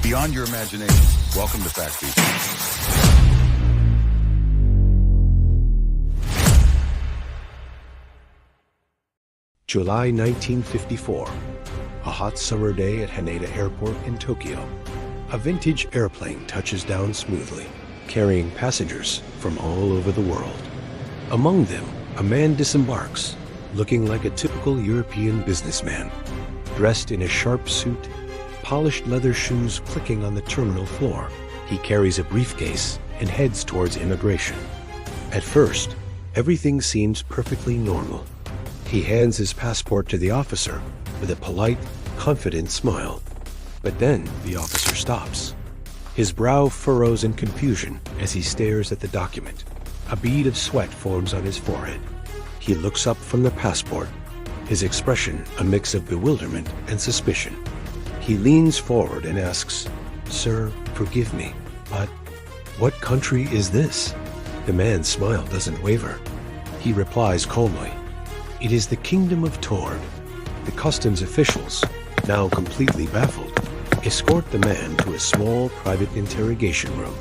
beyond your imagination. Welcome to Fact Beat. July 1954. A hot summer day at Haneda Airport in Tokyo. A vintage airplane touches down smoothly, carrying passengers from all over the world. Among them, a man disembarks, looking like a typical European businessman, dressed in a sharp suit, polished leather shoes clicking on the terminal floor. He carries a briefcase and heads towards immigration. At first, everything seems perfectly normal. He hands his passport to the officer with a polite, confident smile. But then the officer stops. His brow furrows in confusion as he stares at the document. A bead of sweat forms on his forehead. He looks up from the passport, his expression a mix of bewilderment and suspicion. He leans forward and asks, "Sir, forgive me, but what country is this?" The man's smile doesn't waver. He replies calmly, "It is the Kingdom of Taured." The customs officials, now completely baffled, escort the man to a small private interrogation room.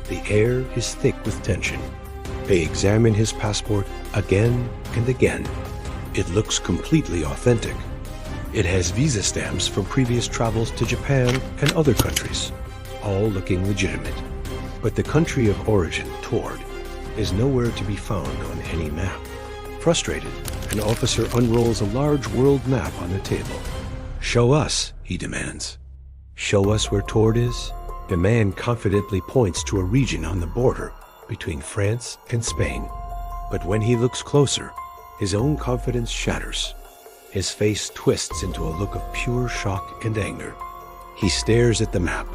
The air is thick with tension. They examine his passport again and again. It looks completely authentic. It has visa stamps from previous travels to Japan and other countries, all looking legitimate. But the country of origin, Taured, is nowhere to be found on any map. Frustrated, an officer unrolls a large world map on the table. "Show us," he demands. "Show us where Taured is?" The man confidently points to a region on the border between France and Spain. But when he looks closer, his own confidence shatters. His face twists into a look of pure shock and anger. He stares at the map,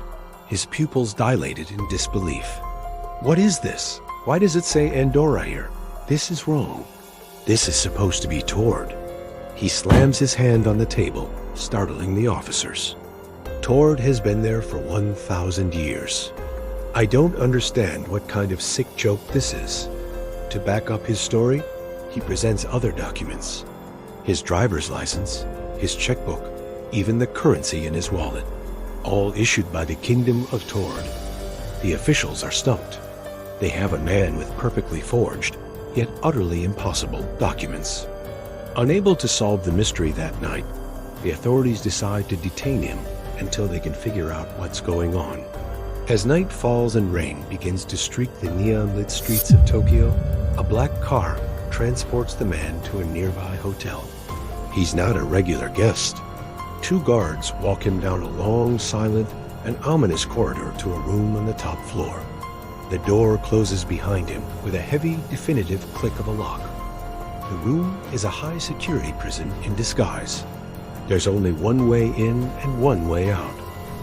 his pupils dilated in disbelief. "What is this? Why does it say Andorra here? This is wrong. This is supposed to be Taured." He slams his hand on the table, startling the officers. Taured has been there for 1,000 years. I don't understand what kind of sick joke this is. To back up his story, he presents other documents. His driver's license, his checkbook, even the currency in his wallet, all issued by the Kingdom of Taured. The officials are stumped. They have a man with perfectly forged, yet utterly impossible, documents. Unable to solve the mystery that night, the authorities decide to detain him until they can figure out what's going on. As night falls and rain begins to streak the neon-lit streets of Tokyo, a black car transports the man to a nearby hotel. He's not a regular guest. Two guards walk him down a long, silent, and ominous corridor to a room on the top floor. The door closes behind him with a heavy, definitive click of a lock. The room is a high-security prison in disguise. There's only one way in and one way out,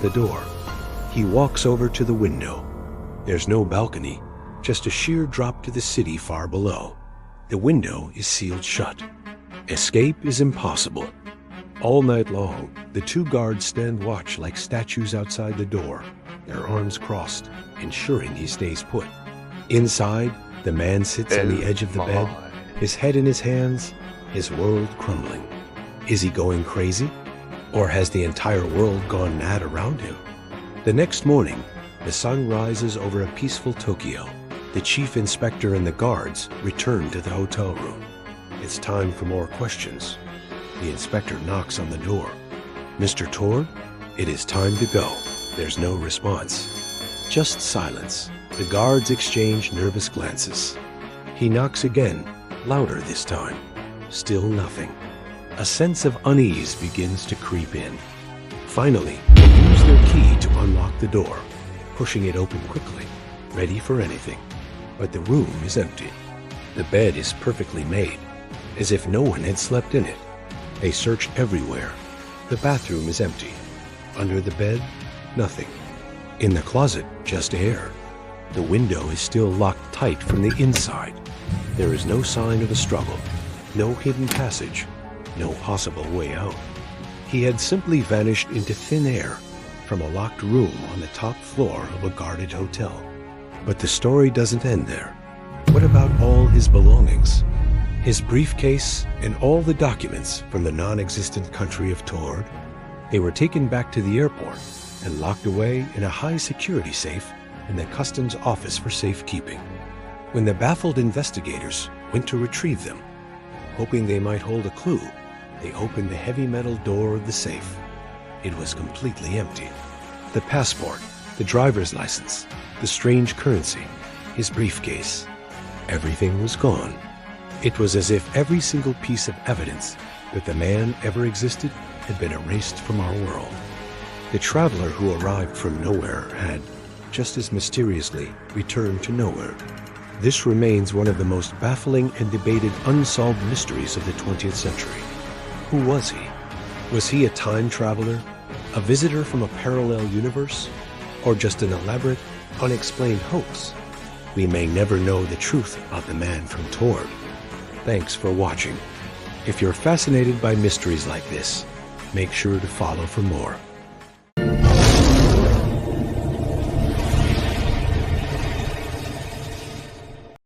the door. He walks over to the window. There's no balcony, just a sheer drop to the city far below. The window is sealed shut. Escape is impossible. All night long, the two guards stand watch like statues outside the door, their arms crossed, ensuring he stays put. Inside, the man sits on the edge of the bed, his head in his hands, his world crumbling. Is he going crazy? Or has the entire world gone mad around him? The next morning, the sun rises over a peaceful Tokyo. The chief inspector and the guards return to the hotel room. It's time for more questions. The inspector knocks on the door. "Mr. Taured, it is time to go." There's no response. Just silence. The guards exchange nervous glances. He knocks again, louder this time. Still nothing. A sense of unease begins to creep in. Finally, they use their key to unlock the door, pushing it open quickly, ready for anything. But the room is empty. The bed is perfectly made, as if no one had slept in it. They search everywhere. The bathroom is empty. Under the bed, nothing. In the closet, just air. The window is still locked tight from the inside. There is no sign of a struggle, no hidden passage, no possible way out. He had simply vanished into thin air from a locked room on the top floor of a guarded hotel. But the story doesn't end there. What about all his belongings? His briefcase and all the documents from the non-existent country of Taured? They were taken back to the airport, and locked away in a high-security safe in the customs office for safekeeping. When the baffled investigators went to retrieve them, hoping they might hold a clue, they opened the heavy metal door of the safe. It was completely empty. The passport, the driver's license, the strange currency, his briefcase, everything was gone. It was as if every single piece of evidence that the man ever existed had been erased from our world. The traveler who arrived from nowhere had, just as mysteriously, returned to nowhere. This remains one of the most baffling and debated unsolved mysteries of the 20th century. Who was he? Was he a time traveler, a visitor from a parallel universe, or just an elaborate, unexplained hoax? We may never know the truth about the man from Taured. Thanks for watching. If you're fascinated by mysteries like this, make sure to follow for more.